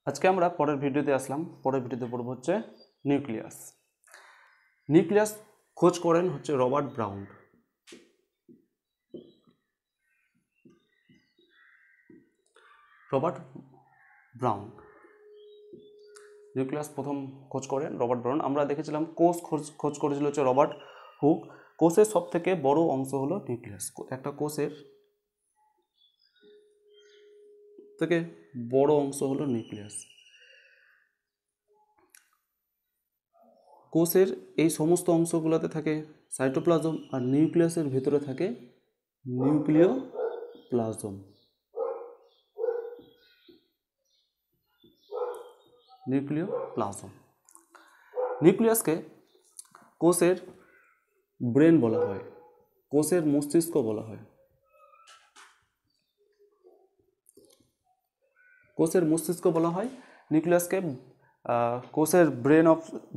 আজকে আমরা পরের ভিডিওতে আসলাম। পরের ভিডিওতে পড়ব হচ্ছে নিউক্লিয়াস। নিউক্লিয়াস খোঁজ করেন হচ্ছে Robert brown. Robert brown nucleus প্রথম খোঁজ করেন রবার্ট ব্রাউন। আমরা দেখেছিলাম কোষ খোঁজ করেছিল হচ্ছে রবার্ট হুক। কোষের সব থেকে বড় অংশ হলো নিউক্লিয়াস। একটা কোষের থেকে বড় অংশ হলো নিউক্লিয়াস। কোষের এই সমস্ত অংশগুলোতে থাকে সাইটোপ্লাজম, আর নিউক্লিয়াসের ভিতরে থাকে নিউক্লিওপ্লাজম। নিউক্লিয়াসকে কোষের ব্রেন বলা হয়, কোষের মস্তিষ্ক বলা হয়। কোষের মস্তিষ্ক বলা হয়। নিউক্লিয়াসকে কোষের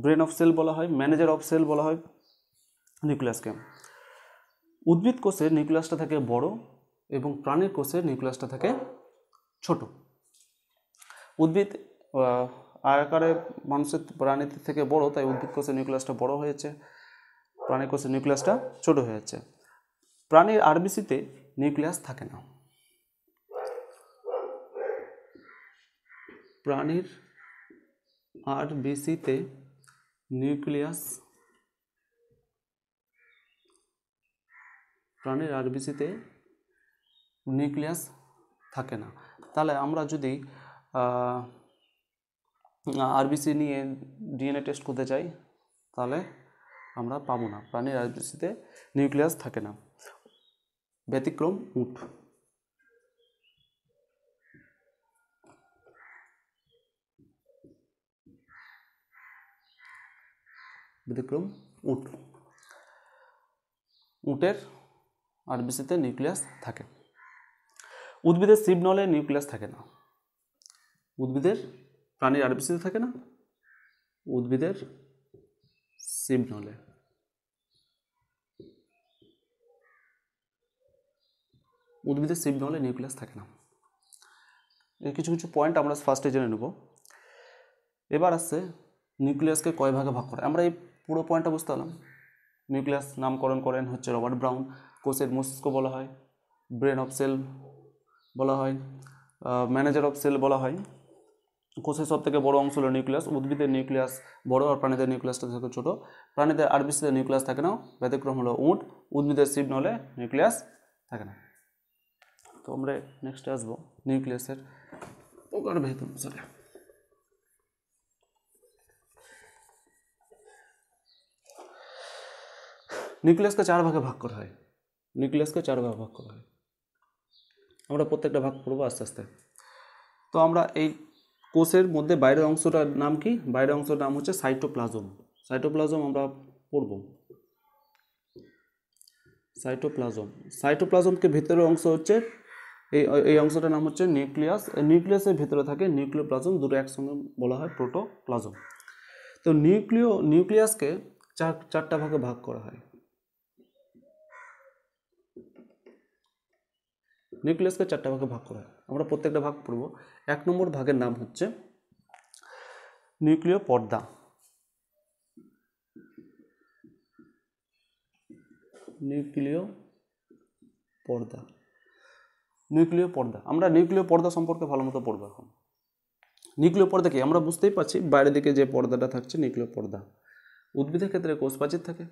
ব্রেন অফ সেল বলা হয়, ম্যানেজার অফ সেল বলা হয় নিউক্লিয়াসকে। উদ্ভিদ কোষের নিউক্লিয়াসটা থাকে বড় এবং প্রাণীর কোষের নিউক্লিয়াসটা থাকে ছোট। উদ্ভিদ আকারে মানুষের প্রাণীর থেকে বড়, তাই উদ্ভিদ কোষের নিউক্লিয়াসটা বড় হয়েছে, প্রাণী কোষের নিউক্লিয়াসটা ছোট হয়েছে। প্রাণীর আরবিসিতে নিউক্লিয়াস থাকে না। প্রাণীর আরবিসিতে নিউক্লিয়াস থাকে না। তাহলে আমরা যদি আরবিসি নিয়ে ডিএনএ টেস্ট করতে চাই তাহলে আমরা পাবো না। প্রাণীর আরবিসিতে নিউক্লিয়াস থাকে না। ব্যতিক্রম উট। উটের আরবিসিতে নিউক্লিয়াস থাকে। উদ্ভিদের সিবনলে নিউক্লিয়াস থাকে না। প্রাণীর আরবিসিতে থাকে না, উদ্ভিদের সিবনলে। নিউক্লিয়াস থাকে না। এই কিছু পয়েন্ট আমরা ফার্স্টে জেনে নেব। এবার আসছে নিউক্লিয়াসকে কয় ভাগে ভাগ করে। আমরা এই পুরো পয়েন্টটা বুঝতে পারলাম। নিউক্লিয়াস নামকরণ করেন হচ্ছে রবার্ট ব্রাউন। কোষের মস্তিষ্ক বলা হয়, ব্রেন অফ সেল বলা হয়, ম্যানেজার অফ সেল বলা হয়। কোষের সব থেকে বড় অংশ হলো নিউক্লিয়াস। উদ্ভিদের নিউক্লিয়াস বড় আর প্রাণীদের নিউক্লিয়াসটা থাকে ছোট। প্রাণীদের আরবিসিতে নিউক্লিয়াস থাকে না। ব্যতিক্রম হলো উট। উদ্ভিদের সিবনলে নিউক্লিয়াস থাকে না। তো আমরা নেক্সটে আসবো নিউক্লিয়াসের প্রকার ভেদ অনুসারে। নিউক্লিয়াসকে চার ভাগে ভাগ করা হয়। আমরা প্রত্যেকটা ভাগ পড়বো আস্তে আস্তে। তো আমরা এই কোষের মধ্যে বাইরের অংশটার নাম কি? বাইরের অংশটার নাম হচ্ছে সাইটোপ্লাজম। আমরা পড়ব। সাইটোপ্লাজমকে ভিতরের অংশ হচ্ছে এই অংশটার নাম হচ্ছে নিউক্লিয়াস। নিউক্লিয়াসের ভিতরে থাকে নিউক্লিওপ্লাজম, দুটো একসঙ্গে বলা হয় প্রোটোপ্লাজম। তো নিউক্লিয়াসকে চারটা ভাগে ভাগ করা হয়। আমরা প্রত্যেকটা ভাগ পড়ব। 1 নম্বর ভাগের নাম হচ্ছে নিউক্লিয় পর্দা। আমরা নিউক্লিয় পর্দা সম্পর্কে ভালো মতো পড়বো এখন। নিউক্লিয় পর্দা কি? আমরা বুঝতেই পারছি বাইরের দিকে যে পর্দাটা থাকছে নিউক্লিয় পর্দা। উদ্ভিদের ক্ষেত্রে কোষ প্রাচীর থাকে,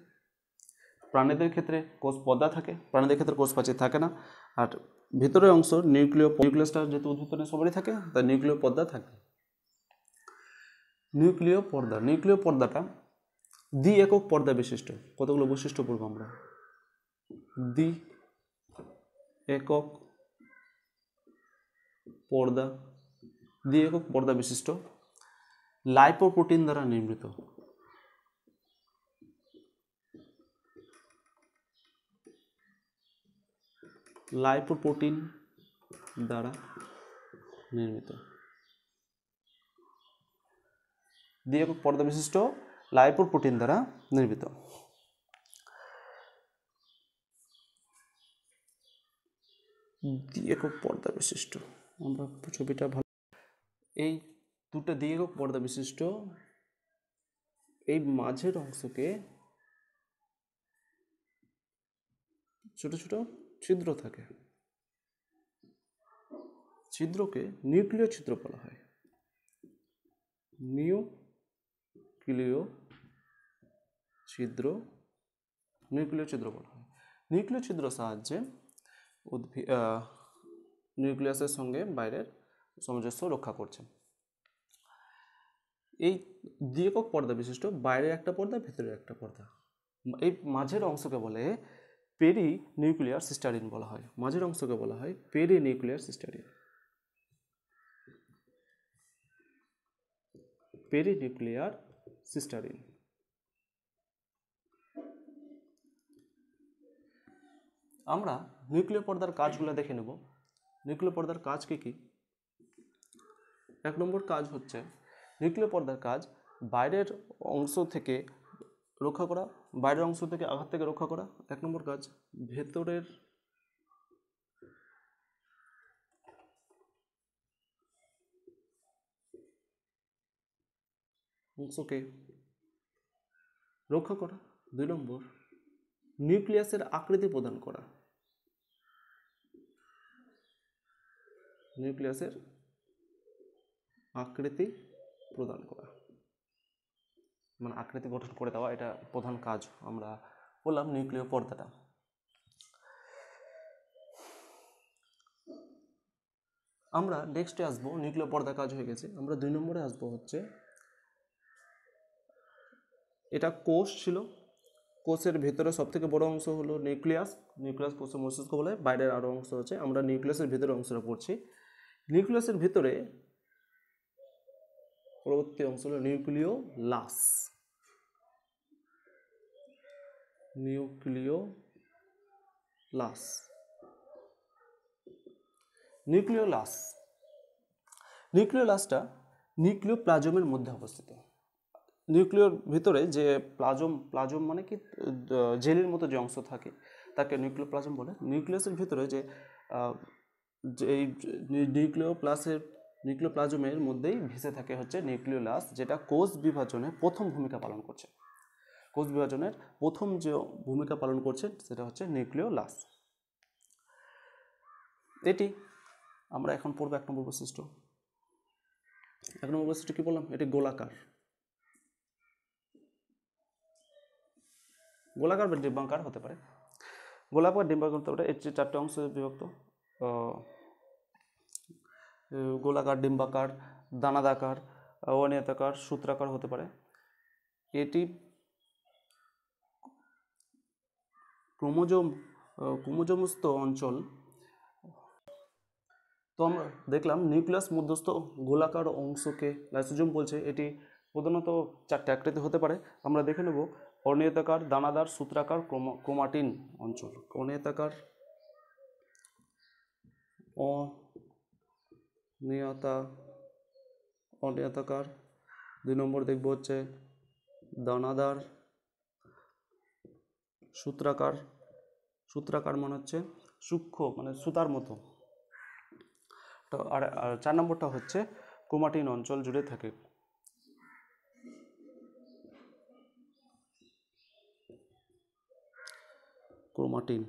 প্রাণীদের ক্ষেত্রে কোষ পর্দা থাকে, প্রাণীদের ক্ষেত্রে কোষ প্রাচীর থাকে না। আর ভিতরের অংশ নিউক্লিয়াসটা যেহেতু উদ্ভিদ সবারই থাকে, তাই নিউক্লিয় পর্দা থাকে। নিউক্লিয় পর্দাটা দ্বি একক পর্দা বিশিষ্ট। কতগুলো বৈশিষ্ট্য পড়বো আমরা? দ্বি একক পর্দা বিশিষ্ট, লাইপোপ্রোটিন দ্বারা নির্মিত। দ্বি একক পর্দা বিশিষ্ট লাইপোপ্রোটিন দ্বারা নির্মিত। দ্বি একক পর্দা বিশিষ্ট, আমরা ছবিটা ভালো। এই দুটো দ্বি-একক পর্দা বিশিষ্ট এই মাঝের অংশকে ছোট ছোট ছিদ্র থাকে, ছিদ্রকে নিউক্লিয় ছিদ্র বলা হয়। নিউক্লিয় ছিদ্র, নিউক্লিয় ছিদ্র বলা হয়। নিউক্লিয় ছিদ্র সাহায্যে নিউক্লিয়াসের সঙ্গে বাইরের সামঞ্জস্য রক্ষা করছে। এই দ্বি-একক পর্দা বিশিষ্ট বাইরের একটা পর্দা, ভেতরের একটা পর্দা। এই মাঝের অংশকে বলে পেরি নিউক্লিয়ার সিস্টারিন বলা হয়। মাঝের অংশকে বলা হয় perinuclear cisternae. Perinuclear cisternae. আমরা নিউক্লিয় পর্দার কাজগুলো দেখে নেব। নিউক্লিয় পর্দার কাজ কী কী? 1 নম্বর কাজ হচ্ছে নিউক্লিয় পর্দার কাজ বাইরের অংশ থেকে রক্ষা করা, বাইরের অংশ থেকে আঘাত থেকে রক্ষা করা 1 নম্বর কাজ। ভেতরের অংশকে রক্ষা করা। 2 নম্বর নিউক্লিয়াসের আকৃতি প্রদান করা। নিউক্লিয়াসের আকৃতি প্রদান করা মানে আকৃতি গঠন করে দেওয়া, এটা প্রধান কাজ আমরা বললাম নিউক্লিয় পর্দাটা। আমরা নেক্সটে আসবো, নিউক্লিয় পর্দা কাজ হয়ে গেছে, আমরা 2 নম্বরে আসবো হচ্ছে এটা কোষ ছিল, কোষের ভেতরে সবথেকে বড় অংশ হলো নিউক্লিয়াস। নিউক্লিয়াস কোষের মস্তিষ্ক বলে, বাইরের আরও অংশ আছে, আমরা নিউক্লিয়াসের ভেতরের অংশটা পড়ছি। নিউক্লিয়াসের ভেতরে পরবর্তী অংশ হলো নিউক্লিওলাস। নিউক্লিওলাস। নিউক্লিওলাস, নিউক্লিওলাসটা নিউক্লিওপ্লাজমের মধ্যে অবস্থিত। নিউক্লিয়র ভিতরে যে প্লাজম মানে কি জেলির মতো যে অংশ থাকে তাকে নিউক্লিওপ্লাজম বলে। নিউক্লিয়াসের ভিতরে যে এই নিউক্লিওপ্লাজমের মধ্যেই ভেসে থাকে হচ্ছে নিউক্লিওলাস, যেটা কোষ বিভাজনে প্রথম ভূমিকা পালন করছে। কোষ বিভাজনের প্রথম যে ভূমিকা পালন করছে সেটা হচ্ছে নিউক্লিওলাস। এটি আমরা এখন পড়বো 1 নম্বর বৈশিষ্ট্য। 1 নম্বর বৈশিষ্ট্য কি বললাম? এটি গোলাকার। গোলাকার বা ডিম্বাকার হতে পারে। গোলাকার ডিম্বাকার হতে পারে। এর 4টে অংশে বিভক্ত: গোলাকার, ডিম্বাকার, দানাদাকার, অনিয়তাকার, সূত্রাকার হতে পারে। এটি ক্রোমোজোমস্থ অঞ্চল। তো আমরা দেখলাম নিউক্লিয়াস মধ্যস্থ গোলাকার অংশকে লাইসোজোম বলছে। এটি প্রধানত 4টে আকৃতি হতে পারে। আমরা দেখে নেব অনিয়তাকার, দানাদার, সূত্রাকার, ক্রোমাটিন অঞ্চল। অনিয়তাকার, অনিয়তাকার। 2 নম্বর দেখব হচ্ছে দানাদার। সূত্রাকার, সূত্রাকার মানে হচ্ছে সূক্ষ্ম, মানে সুতার মতো। তো আর 4 নম্বরটা হচ্ছে ক্রোমাটিন অঞ্চল জুড়ে থাকে। ক্রোমাটিন,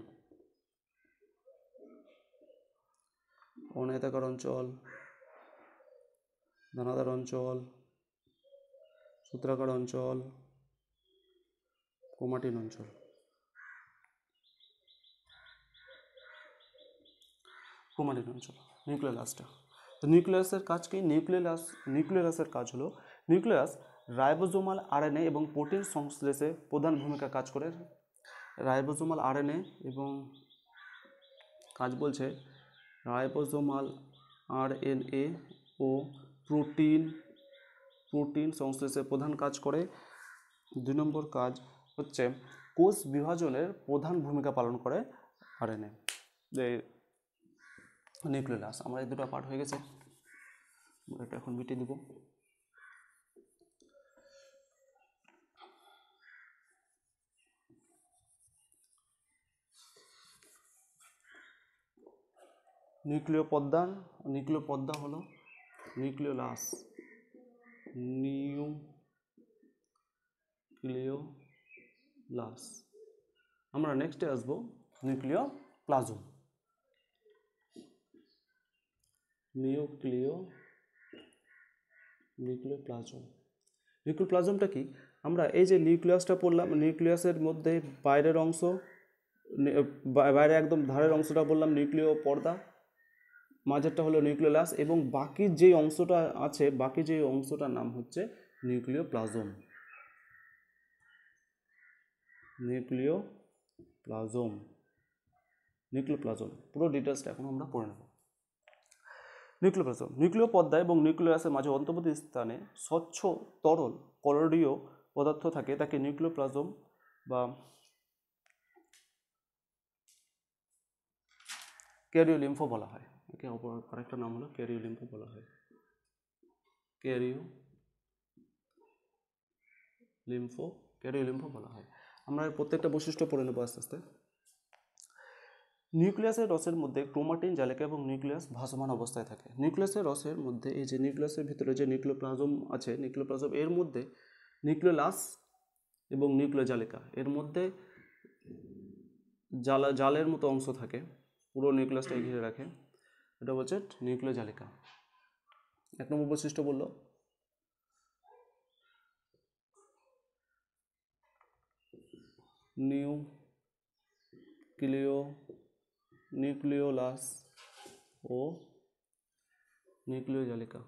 অনিয়তাকার অঞ্চল, দানাদার অঞ্চল, সূত্রাকার অঞ্চল, ক্রোমাটিন অঞ্চল। ক্রোমাটিন অঞ্চল নিউক্লিওলাসটা। তো নিউক্লিয়াসের কাজ কি? নিউক্লিওলাসের কাজ হলো নিউক্লিয়াস রাইবোজোমাল আরএনএ এবং প্রোটিন সংশ্লেষে প্রধান ভূমিকা কাজ করে। রাইবোজোমাল আরএনএ এবং কাজ বলছে রাইবোজোমাল আরএনএ ও প্রোটিন সংশ্লেষে প্রধান কাজ করে। 2 নম্বর কাজ হচ্ছে কোষ বিভাজনের প্রধান ভূমিকা পালন করে আরএনএ। নিউক্লিওলাস আমরা এই 2টা পার্ট হয়ে গেছে, এটা এখন মিটিয়ে দেব। নিউক্লিয় পর্দা হলো নিউক্লিওলাস। নিউক্লিওলাস। আমরা নেক্সটে আসবো নিউক্লিওপ্লাজম। নিউক্লিওপ্লাজমটা কি? আমরা এই যে নিউক্লিয়াসটা পড়লাম, নিউক্লিয়াসের মধ্যে বাইরের অংশ, বাইরে একদম ধারের অংশটা বললাম নিউক্লিয় পর্দা, মাঝেরটা হলো নিউক্লিওলাস, এবং বাকি যে অংশটা আছে, বাকি যে অংশটার নাম হচ্ছে নিউক্লিওপ্লাজম। নিউক্লিওপ্লাজম পুরো ডিটেলসটা এখন আমরা পড়ে নেব। নিউক্লিয় পর্দা এবং নিউক্লিয়াসের মাঝে অন্তর্বর্তী স্থানে স্বচ্ছ তরল কলোয়ীয় পদার্থ থাকে, তাকে নিউক্লিওপ্লাজম বা ক্যারিওলিম্ফো বলা হয়। একে অপর আরেকটা নাম হলো ক্যারিওলিম্ফো বলা হয়। ক্যারিওলিম্ফো বলা হয়। আমরা প্রত্যেকটা বৈশিষ্ট্য পড়ে নেব আস্তে আস্তে। নিউক্লিয়াসের রসের মধ্যে ক্রোমাটিন জালিকা এবং নিউক্লিয়াস ভাসমান অবস্থায় থাকে। নিউক্লিয়াসের রসের মধ্যে এই যে নিউক্লিয়াসের ভিতরে যে নিউক্লিওপ্লাজম আছে, নিউক্লিওপ্লাজম এর মধ্যে নিউক্লিওলাস এবং নিউক্লিয় জালিকা, এর মধ্যে জালের মতো অংশ থাকে, পুরো নিউক্লিয়াসটাকে ঘিরে রাখে, এটা হচ্ছে নিউক্লিয় জালিকা। এক নম্বর বৈশিষ্ট্য বলল নিউক্লিওলাস ও নিউক্লিয় জালিকা।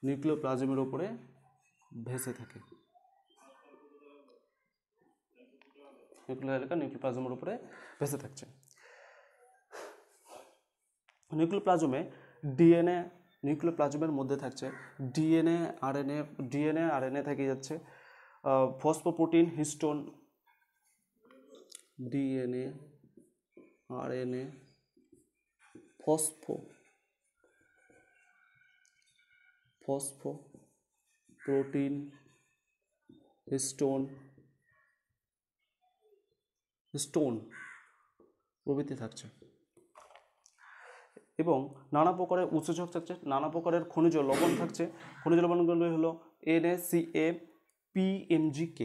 নিউক্লিওপ্লাজমের উপরে ভেসে থাকে। নিউক্লিওপ্লাজমের উপরে ভেসে থাকছে। নিউক্লিওপ্লাজমে ডিএনএ, নিউক্লিওপ্লাজমের মধ্যে থাকছে ডিএনএ আরএনএ থেকে যাচ্ছে, phosphoprotein, histone, DNA RNA, phosphoprotein, histone প্রভৃতি থাকছে, এবং নানা প্রকারের উৎসেচক থাকছে, নানা প্রকারের খনিজ লবণ থাকছে। খনিজ লবণগুলো হলো NaCA, PMGK,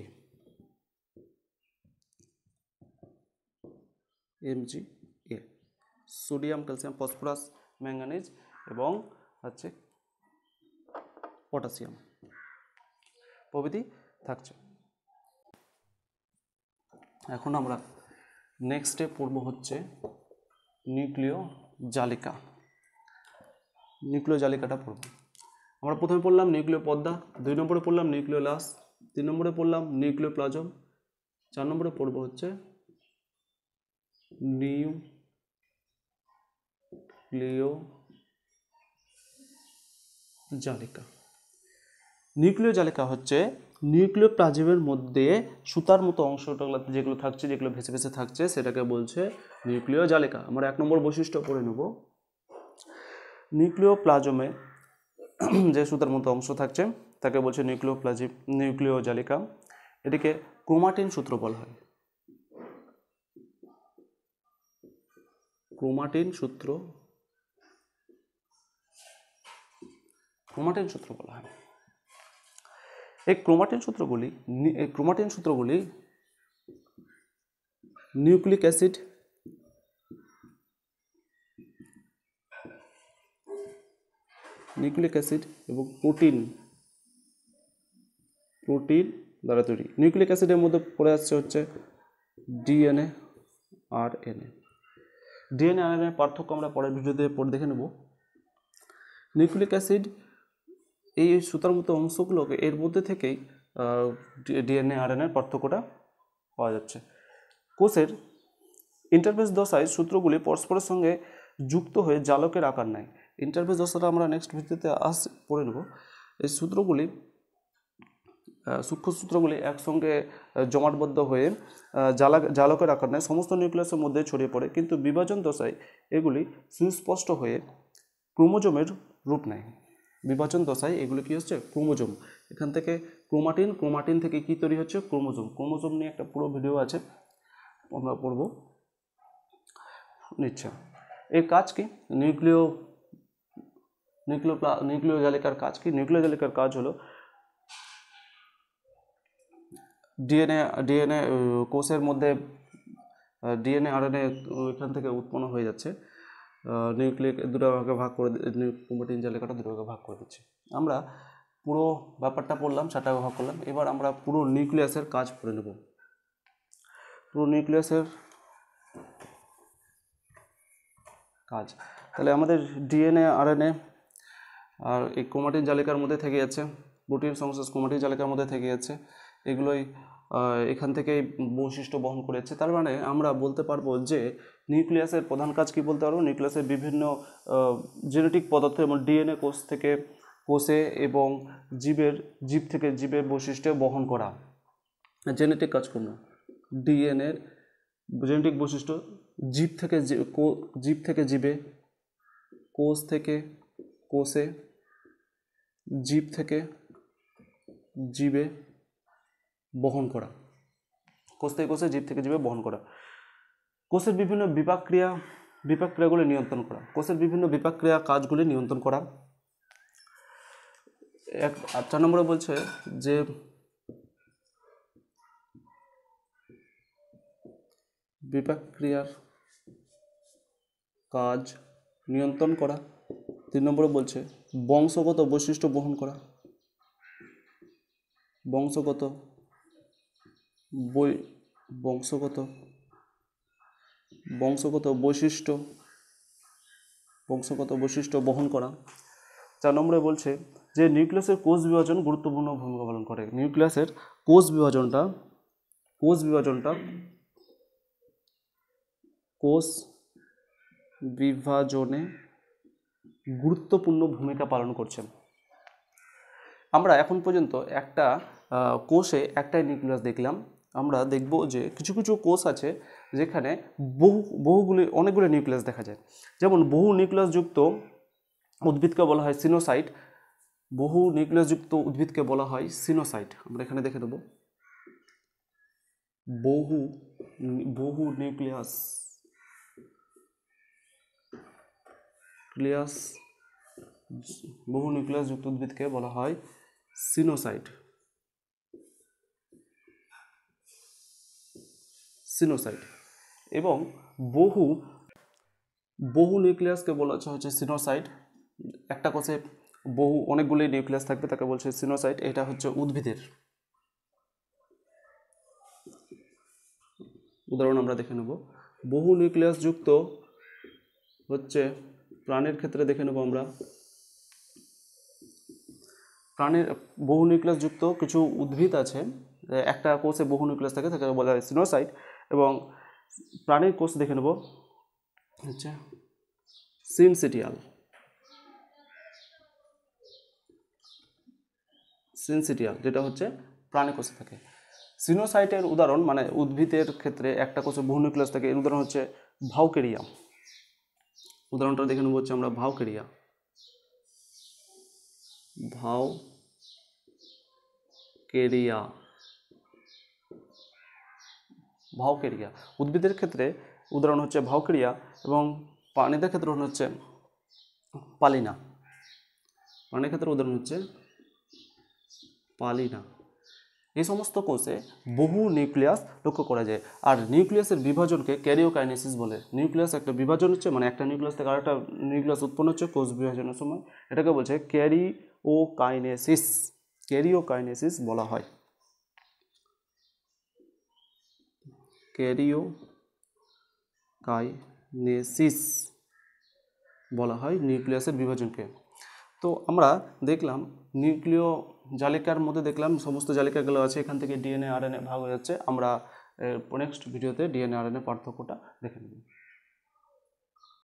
sodium, calcium, phosphorus, manganese এবং হচ্ছে পটাশিয়াম প্রভৃতি থাকছে। এখন আমরা নেক্সটে পড়ব হচ্ছে নিউক্লিয় জালিকাটা পড়ব। আমরা প্রথমে পড়লাম নিউক্লিয় পর্দা, 2 নম্বরে পড়লাম নিউক্লিওলাস, 3 নম্বরে পড়লাম নিউক্লিওপ্লাজম, 4 নম্বরে পড়ব হচ্ছে নিউক্লিয় জালিকা হচ্ছে নিউক্লিওপ্লাজমের মধ্যে সুতার মতো অংশটা যেগুলো থাকছে, যেগুলো ভেসে ভেসে থাকছে, সেটাকে বলছে নিউক্লিয় জালিকা। আমরা 1 নম্বর বৈশিষ্ট্য পড়ে নেব। নিউক্লিওপ্লাজমে যে সুতার মতো অংশ থাকছে তাকে বলছে নিউক্লিয় জালিকা। এটিকে ক্রোমাটিন সূত্র বলা হয়। ক্রোমাটিন সূত্র বলা হয়। এই ক্রোমাটিন সূত্রগুলি নিউক্লিক অ্যাসিড, এবং প্রোটিন দ্বারা তৈরি। নিউক্লিক অ্যাসিডের মধ্যে পড়ে আসছে হচ্ছে ডিএনএ আরএনএ। পার্থক্য আমরা পরের ভিডিওতে দেখে নেব। নিউক্লিক অ্যাসিড এই সুতার মতো অংশগুলোকে, এর মধ্যে থেকেই ডিএনএ আরএনএর পার্থক্যটা পাওয়া যাচ্ছে। কোষের ইন্টারফেস দশায় সূত্রগুলি পরস্পরের সঙ্গে যুক্ত হয়ে জালকের আকার নেয়। ইন্টারফেস দশাটা আমরা নেক্সট ভিডিওতে পড়ে নেব। এই সূত্রগুলি, সূক্ষ্ম সূত্রগুলি একসঙ্গে জমাটবদ্ধ হয়ে জালকের আকার নেয়, সমস্ত নিউক্লিয়াসের মধ্যে ছড়িয়ে পড়ে, কিন্তু বিভাজন দশায় এগুলি সুস্পষ্ট হয়ে ক্রোমোজোমের রূপ নেয়। বিভাজন দশায় এগুলো কি হচ্ছে? ক্রোমোজোম। এখান থেকে ক্রোমাটিন থেকে কি তৈরি হচ্ছে? ক্রোমোজোম নিয়ে একটা পুরো ভিডিও আছে, আমরা পড়ব। নিচ্ছে। এর কাজ কি? নিউক্লিয় জালিকার কাজ কি? নিউক্লিয় জালিকার কাজ হলো ডিএনএ কোষের মধ্যে ডিএনএ আরএনএ এখান থেকে উৎপন্ন হয়ে যাচ্ছে, নিউক্লিক দুটো ভাগে ভাগ করে ক্রোমাটিন জালিকাটা দুটো ভাগে ভাগ করে দিচ্ছে। আমরা পুরো ব্যাপারটা পড়লাম, 4টা ভাগ করলাম। এবার আমরা পুরো নিউক্লিয়াসের কাজ পড়ে নেব। পুরো নিউক্লিয়াসের কাজ তাহলে আমাদের ডিএনএ আরএনএ আর এই ক্রোমাটিন জালিকার মধ্যে থেকে যাচ্ছে, প্রোটিন সংশ্লেষ ক্রোমাটিন জালিকার মধ্যে থেকে যাচ্ছে, এগুলোই এখান থেকেই বৈশিষ্ট্য বহন করেছে। তার মানে আমরা বলতে পারবো যে নিউক্লিয়াসের প্রধান কাজ কি বলতে পারবো, নিউক্লিয়াসের বিভিন্ন জেনেটিক পদার্থ এবং ডিএনএ কোষ থেকে কোষে এবং জীব থেকে জীবের বৈশিষ্ট্য বহন করা। জেনেটিক কাজকর্ম, ডিএনএর জেনেটিক বৈশিষ্ট্য জীব থেকে জীবে, কোষ থেকে কোষে, জীব থেকে জীবে বহন করা, কোষ থেকে কোষে, জীব থেকে জীবে বহন করা। কোষের বিভিন্ন বিপাক ক্রিয়াগুলি নিয়ন্ত্রণ করা, কোষের বিভিন্ন বিপাক ক্রিয়া কাজগুলি নিয়ন্ত্রণ করা। 4 নম্বরে বলছে যে বিপাক ক্রিয়ার কাজ নিয়ন্ত্রণ করা। 3 নম্বরে বলছে বংশগত বৈশিষ্ট্য বহন করা, বংশগত বৈশিষ্ট্য বহন করা। 4 নম্বরে বলছে যে নিউক্লিয়াসের কোষ বিভাজন গুরুত্বপূর্ণ ভূমিকা পালন করে। নিউক্লিয়াসের কোষ বিভাজনে গুরুত্বপূর্ণ ভূমিকা পালন করছে। আমরা এখন পর্যন্ত একটা কোষে একটাই নিউক্লিয়াস দেখলাম। আমরা দেখব যে কিছু কিছু কোষ আছে যেখানে অনেকগুলো নিউক্লিয়াস দেখা যায়। যেমন বহু নিউক্লিয়াসযুক্ত উদ্ভিদকে বলা হয় সিনোসাইট। বহু নিউক্লিয়াসযুক্ত উদ্ভিদকে বলা হয় সিনোসাইট। আমরা এখানে দেখে দেব বহু নিউক্লিয়াসযুক্ত উদ্ভিদকে বলা হয় সিনোসাইট। এবং বহু নিউক্লিয়াসকে বলা হচ্ছে সিনোসাইট। একটা কোষে অনেকগুলি নিউক্লিয়াস থাকবে, তাকে বলছে সিনোসাইট। এটা হচ্ছে উদ্ভিদের উদাহরণ আমরা দেখে নেব। বহু নিউক্লিয়াসযুক্ত হচ্ছে প্রাণীর ক্ষেত্রে দেখে নেব আমরা। বহু নিউক্লিয়াসযুক্ত কিছু উদ্ভিদ আছে, একটা কোষে বহু নিউক্লিয়াস থাকে, তাকে বলা হয় সিনোসাইট। এবং প্রাণীর কোষ দেখে নেব হচ্ছে সিনসিটিয়াল, যেটা হচ্ছে প্রাণী কোষে থাকে। সিনোসাইটের উদাহরণ মানে উদ্ভিদের ক্ষেত্রে একটা কোষে বহু নিউক্লিয়াস থাকে, এর উদাহরণ হচ্ছে ভাউকেরিয়া। উদাহরণটা দেখে নেব হচ্ছে আমরা ভাউকেরিয়া। উদ্ভিদের ক্ষেত্রে উদাহরণ হচ্ছে ভাউকেরিয়া এবং প্রাণীদের ক্ষেত্রে উদাহরণ হচ্ছে পালিনা। প্রাণীর ক্ষেত্রে উদাহরণ হচ্ছে পালিনা। এই সমস্ত কোষে বহু নিউক্লিয়াস লক্ষ্য করা যায়। আর নিউক্লিয়াসের বিভাজনকে ক্যারিওকাইনেসিস বলে। নিউক্লিয়াস একটা বিভাজন হচ্ছে, মানে একটা নিউক্লিয়াস থেকে আরেকটা নিউক্লিয়াস উৎপন্ন হচ্ছে কোষ বিভাজনের সময়, এটাকে বলছে ক্যারিওকাইনেসিস বলা হয়। ক্যারিওকাইনেসিস বলা হয় নিউক্লিয়াসের বিভাজনকে। তো আমরা দেখলাম নিউক্লিয় জালিকার মধ্যে দেখলাম সমস্ত জালিকাগুলো আছে, এখান থেকে ডিএনএ আরএনএ ভাগ হয়ে যাচ্ছে। আমরা নেক্সট ভিডিওতে ডিএনএ আরএনএ পার্থক্যটা দেখে নেব।